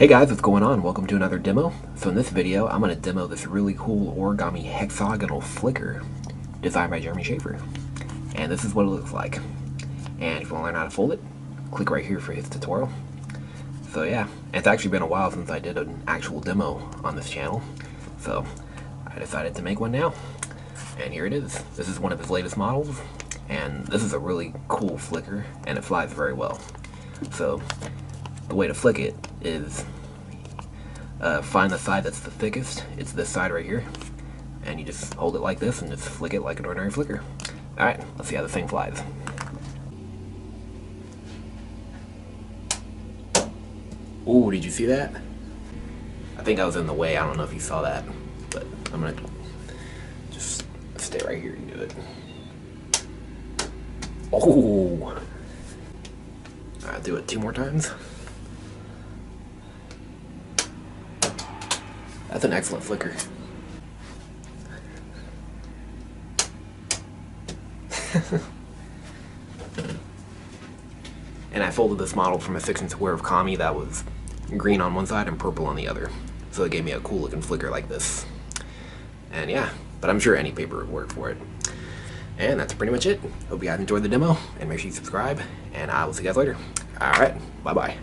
Hey guys, what's going on? Welcome to another demo. So in this video, I'm going to demo this really cool origami hexagonal flicker designed by Shafer. And this is what it looks like. And if you want to learn how to fold it, click right here for his tutorial. So yeah, it's actually been a while since I did an actual demo on this channel. So I decided to make one now. And here it is. This is one of his latest models. And this is a really cool flicker, and it flies very well. So the way to flick it is find the side that's the thickest. It's this side right here, and you just hold it like this and just flick it like an ordinary flicker. Alright, let's see how this thing flies. Ooh, did you see that? I think I was in the way. I don't know if you saw that, but I'm gonna just stay right here and do it. Oh! Alright, do it 2 more times. That's an excellent flicker. And I folded this model from a 6-inch square of kami that was green on one side and purple on the other. So it gave me a cool looking flicker like this. And yeah, but I'm sure any paper would work for it. And that's pretty much it. Hope you guys enjoyed the demo, and make sure you subscribe, and I will see you guys later. Alright, bye bye.